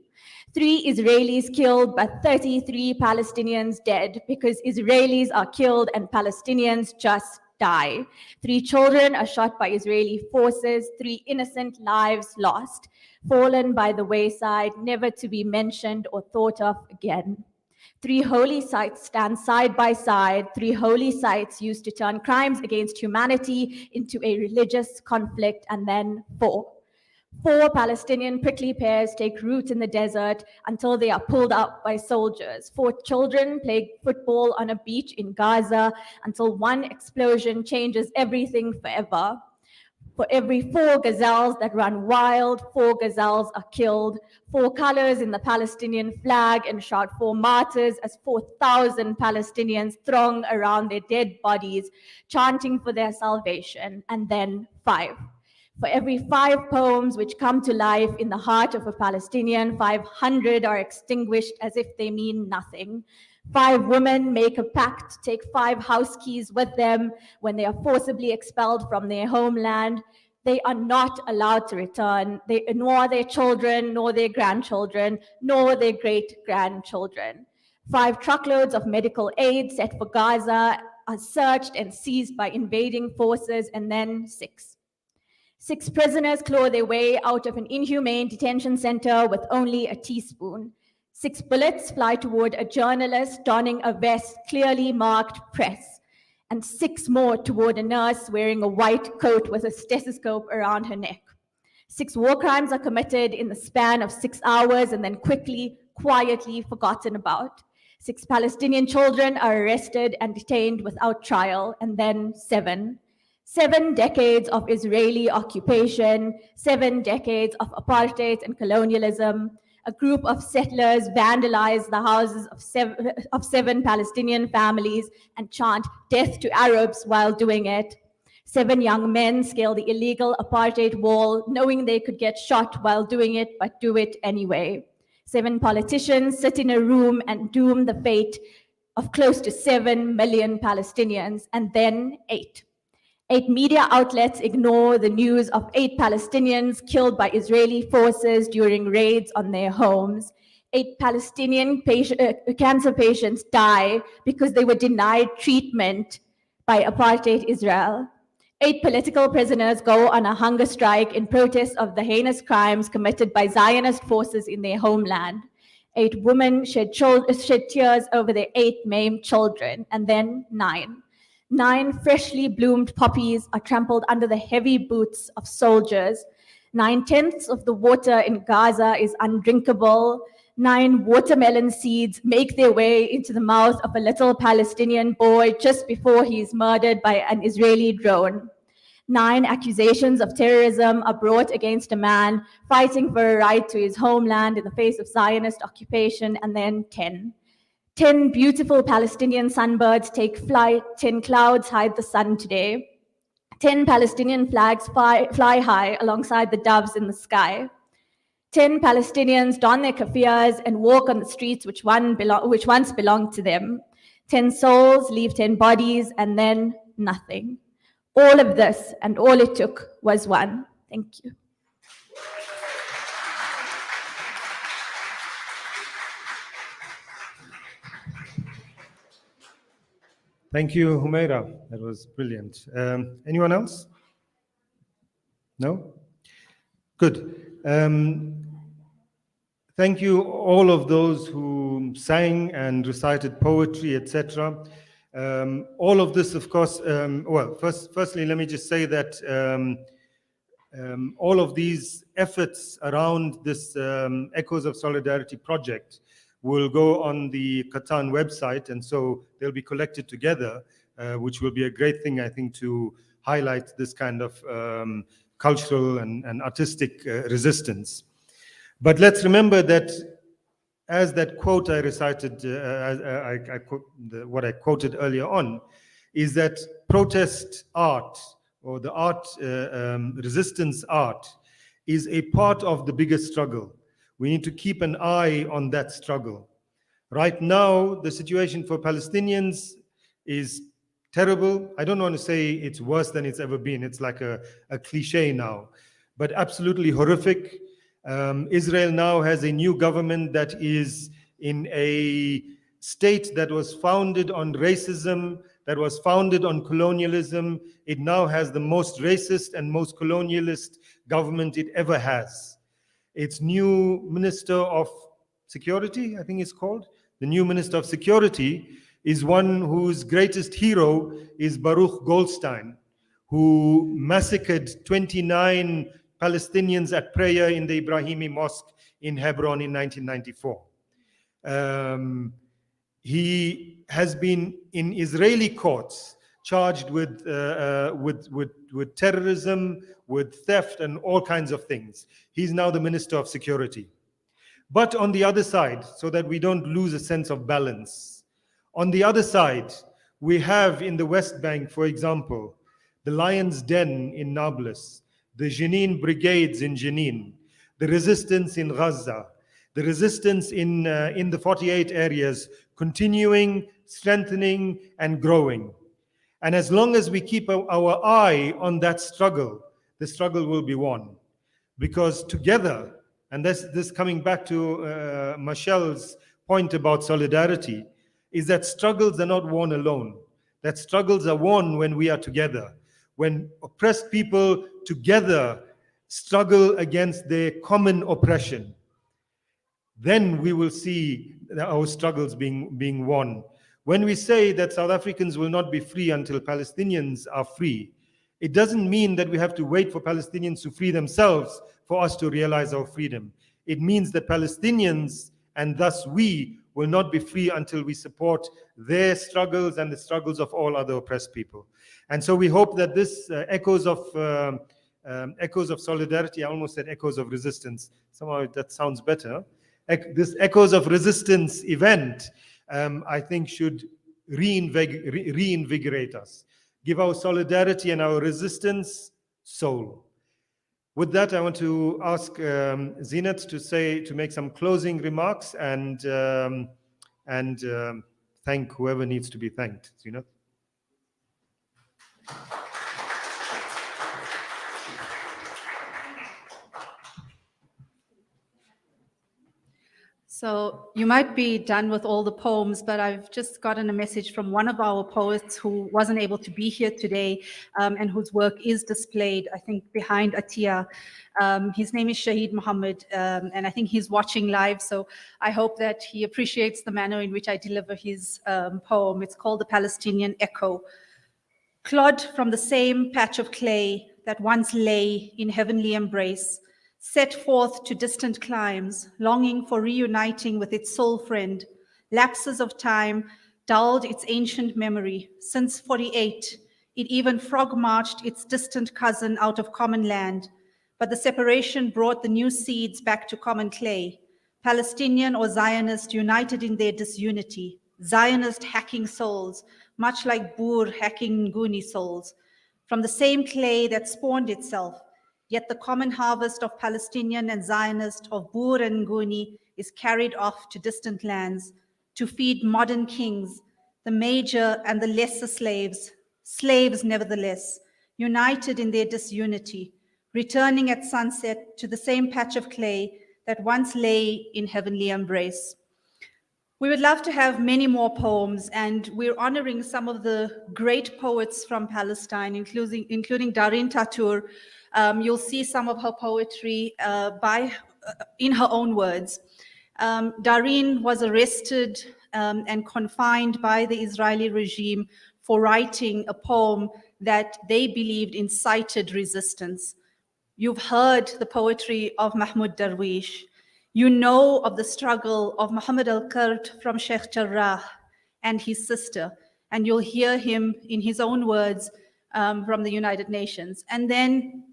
3 Israelis killed, but 33 Palestinians dead, because Israelis are killed and Palestinians just die. 3 children are shot by Israeli forces. 3 innocent lives lost, fallen by the wayside, never to be mentioned or thought of again. 3 holy sites stand side by side. 3 holy sites used to turn crimes against humanity into a religious conflict. And then 4. 4 Palestinian prickly pears take root in the desert until they are pulled out by soldiers. 4 children play football on a beach in Gaza until one explosion changes everything forever. For every 4 gazelles that run wild, 4 gazelles are killed. 4 colors in the Palestinian flag and shout 4 martyrs as 4,000 Palestinians throng around their dead bodies, chanting for their salvation. And then 5. For every 5 poems which come to life in the heart of a Palestinian, 500 are extinguished as if they mean nothing. 5 women make a pact to take 5 house keys with them when they are forcibly expelled from their homeland. They are not allowed to return, nor their children, nor their grandchildren, nor their great-grandchildren. 5 truckloads of medical aid set for Gaza are searched and seized by invading forces, and then 6. 6 prisoners claw their way out of an inhumane detention center with only a teaspoon. 6 bullets fly toward a journalist donning a vest clearly marked press, and 6 more toward a nurse wearing a white coat with a stethoscope around her neck. 6 war crimes are committed in the span of 6 hours and then quickly, quietly forgotten about. 6 Palestinian children are arrested and detained without trial, and then 7. 7 decades of Israeli occupation, 7 decades of apartheid and colonialism. A group of settlers vandalize the houses of 7 Palestinian families and chant death to Arabs while doing it. 7 young men scale the illegal apartheid wall, knowing they could get shot while doing it, but do it anyway. 7 politicians sit in a room and doom the fate of close to 7 million Palestinians, and then 8. 8 media outlets ignore the news of 8 Palestinians killed by Israeli forces during raids on their homes. 8 Palestinian cancer patients die because they were denied treatment by apartheid Israel. 8 political prisoners go on a hunger strike in protest of the heinous crimes committed by Zionist forces in their homeland. 8 women shed tears over their 8 maimed children, and then 9. 9 freshly bloomed poppies are trampled under the heavy boots of soldiers. 9/10 of the water in Gaza is undrinkable. 9 watermelon seeds make their way into the mouth of a little Palestinian boy just before he is murdered by an Israeli drone. 9 accusations of terrorism are brought against a man fighting for a right to his homeland in the face of Zionist occupation, and then 10. 10 beautiful Palestinian sunbirds take flight, 10 clouds hide the sun today. 10 Palestinian flags fly high alongside the doves in the sky. 10 Palestinians don their kafirs and walk on the streets which once belonged to them. 10 souls leave 10 bodies, and then nothing. All of this, and all it took was one. Thank you.
Thank you, Humaira. That was brilliant. Anyone else? No? Good. Thank you all of those who sang and recited poetry, etc. All of this, of course, firstly, let me just say that all of these efforts around this Echoes of Solidarity project will go on the Qatan website, and so they'll be collected together, which will be a great thing, I think, to highlight this kind of cultural and artistic resistance. But let's remember that, as that quote I recited, what I quoted earlier on, is that protest art, or the art, resistance art, is a part of the bigger struggle. We need to keep an eye on that struggle. Right now, the situation for Palestinians is terrible. I don't want to say it's worse than it's ever been. It's like a cliche now, but absolutely horrific. Israel now has a new government that is in a state that was founded on racism, that was founded on colonialism. It now has the most racist and most colonialist government it ever has. Its new Minister of Security, I think it's called, the new Minister of Security is one whose greatest hero is Baruch Goldstein, who massacred 29 Palestinians at prayer in the Ibrahimi Mosque in Hebron in 1994. He has been in Israeli courts charged with terrorism, with theft, and all kinds of things. He's now the Minister of Security. But on the other side, so that we don't lose a sense of balance, on the other side, we have in the West Bank, for example, the Lion's Den in Nablus, the Jenin brigades in Jenin, the resistance in Gaza, the resistance in the 48 areas continuing, strengthening, and growing. And as long as we keep our eye on that struggle, the struggle will be won. Because together, and this coming back to Michelle's point about solidarity, is that struggles are not won alone. That struggles are won when we are together. When oppressed people together struggle against their common oppression, then we will see our struggles being won. When we say that South Africans will not be free until Palestinians are free, it doesn't mean that we have to wait for Palestinians to free themselves for us to realize our freedom. It means that Palestinians, and thus we, will not be free until we support their struggles and the struggles of all other oppressed people. And so we hope that this echoes of solidarity, I almost said echoes of resistance, somehow that sounds better. This echoes of resistance event, I think should reinvigorate us, give our solidarity and our resistance soul. With that, I want to ask Zeenat to make some closing remarks and thank whoever needs to be thanked. Zeenat.
So you might be done with all the poems, but I've just gotten a message from one of our poets who wasn't able to be here today and whose work is displayed, I think, behind Atiya. His name is Shahid Muhammad, and I think he's watching live, so I hope that he appreciates the manner in which I deliver his poem. It's called The Palestinian Echo. Clod from the same patch of clay that once lay in heavenly embrace, set forth to distant climes, longing for reuniting with its soul friend. Lapses of time dulled its ancient memory. Since 48, it even frog-marched its distant cousin out of common land. But the separation brought the new seeds back to common clay. Palestinian or Zionist united in their disunity. Zionist hacking souls, much like Boer hacking Nguni souls. From the same clay that spawned itself, yet the common harvest of Palestinian and Zionist, of Boer and Nguni, is carried off to distant lands to feed modern kings, the major and the lesser slaves, slaves nevertheless, united in their disunity, returning at sunset to the same patch of clay that once lay in heavenly embrace. We would love to have many more poems, and we're honoring some of the great poets from Palestine, including Darin Tatur. You'll see some of her poetry in her own words. Darin was arrested and confined by the Israeli regime for writing a poem that they believed incited resistance. You've heard the poetry of Mahmoud Darwish. You know of the struggle of Muhammad al-Kurd from Sheikh Jarrah and his sister, and you'll hear him in his own words from the United Nations. And then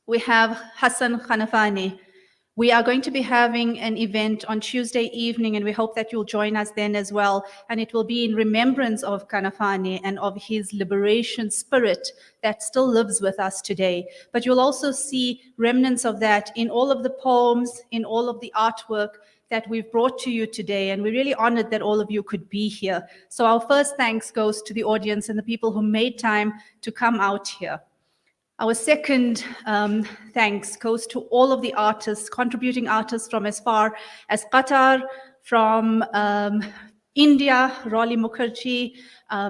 we have Hassan Khanafani. We are going to be having an event on Tuesday evening, and we hope that you'll join us then as well. And it will be in remembrance of Khanafani and of his liberation spirit that still lives with us today. But you'll also see remnants of that in all of the poems, in all of the artwork that we've brought to you today. And we're really honored that all of you could be here. So our first thanks goes to the audience and the people who made time to come out here. Our second thanks goes to all of the artists, contributing artists from as far as Qatar, from India, Rali Mukherjee,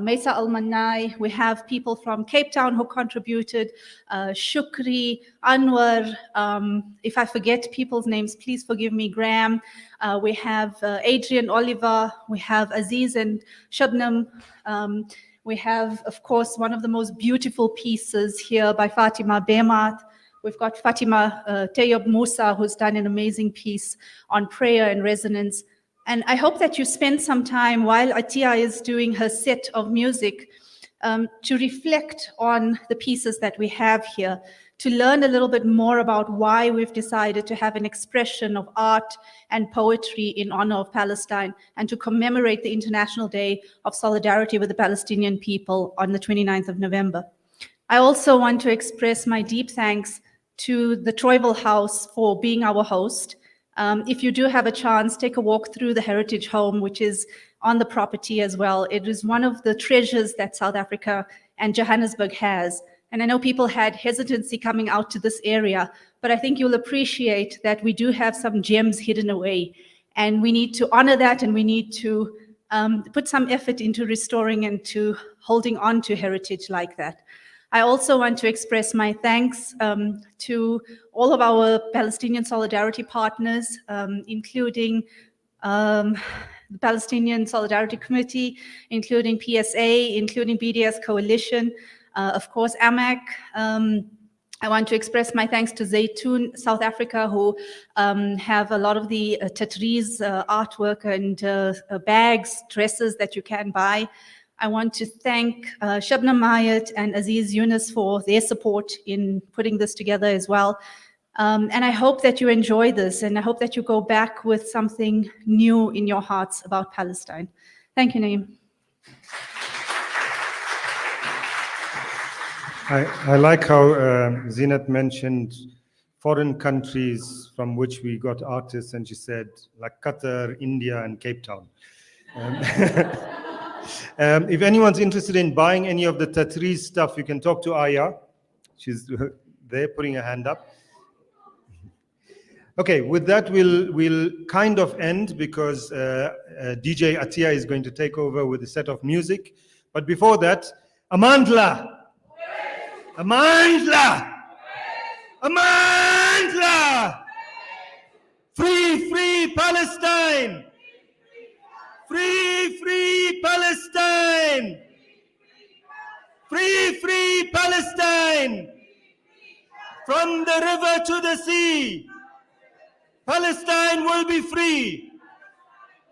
Mesa Al-Mannai. We have people from Cape Town who contributed, Shukri, Anwar. If I forget people's names, please forgive me, Graham. We have Adrian Oliver. We have Aziz and Shabnam. We have, of course, one of the most beautiful pieces here by Fatima Behmat. We've got Fatima Tayyab Musa, who's done an amazing piece on prayer and resonance. And I hope that you spend some time while Atiya is doing her set of music to reflect on the pieces that we have here, to learn a little bit more about why we've decided to have an expression of art and poetry in honor of Palestine, and to commemorate the International Day of Solidarity with the Palestinian people on the 29th of November. I also want to express my deep thanks to the Troival House for being our host. If you do have a chance, take a walk through the Heritage Home, which is on the property as well. It is one of the treasures that South Africa and Johannesburg has. And I know people had hesitancy coming out to this area, but I think you'll appreciate that we do have some gems hidden away. And we need to honor that, and we need to put some effort into restoring and to holding on to heritage like that. I also want to express my thanks to all of our Palestinian solidarity partners, including the Palestinian Solidarity Committee, including PSA, including BDS Coalition, of course, AMAC. I want to express my thanks to Zaytoon South Africa, who have a lot of the Tatriz artwork and bags, dresses that you can buy. I want to thank Shabnam Mayat and Aziz Yunus for their support in putting this together as well. And I hope that you enjoy this, and I hope that you go back with something new in your hearts about Palestine. Thank you, Naeem.
I like how Zeenat mentioned foreign countries from which we got artists, and she said like Qatar, India, and Cape Town. If anyone's interested in buying any of the Tatriz stuff, you can talk to Aya. She's there putting her hand up. Okay, with that, we'll kind of end because DJ Atiya is going to take over with a set of music. But before that, Amandla! Amandla! Amandla! Free, free Palestine! Free, free Palestine! Free, free Palestine! From the river to the sea, Palestine will be free.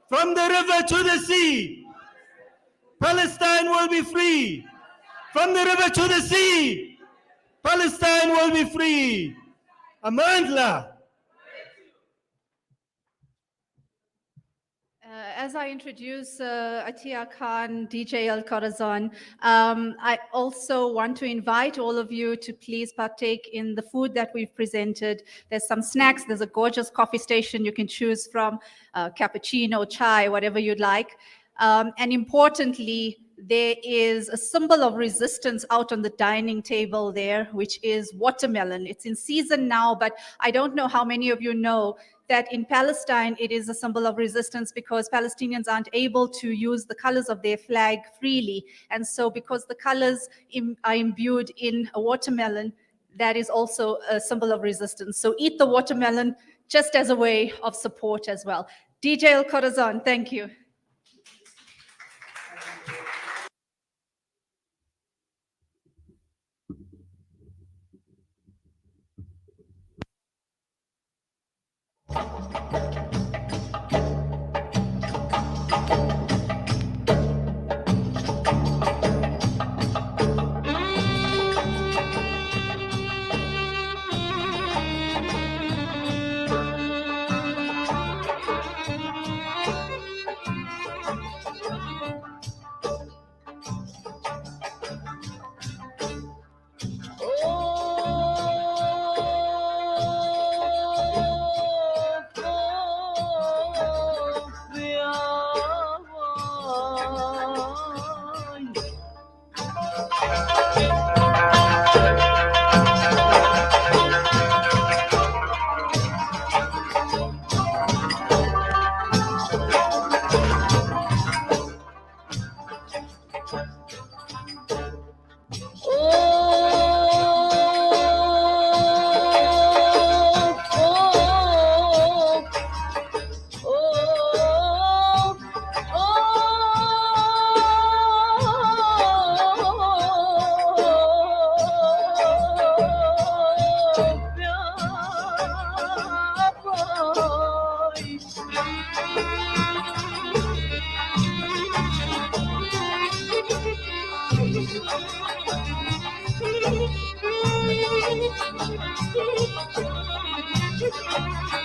From the river to the sea, Palestine will be free. From the river to the sea, Palestine will be free. Amandla.
As I introduce Atiya Khan, DJ Al-Khorazan, I also want to invite all of you to please partake in the food that we've presented. There's some snacks, there's a gorgeous coffee station you can choose from, cappuccino, chai, whatever you'd like. And importantly, there is a symbol of resistance out on the dining table there, which is watermelon. It's in season now, but I don't know how many of you know that in Palestine, it is a symbol of resistance because Palestinians aren't able to use the colors of their flag freely. And so because the colors are imbued in a watermelon, that is also a symbol of resistance. So eat the watermelon just as a way of support as well. DJ Al-Khorazan, thank you.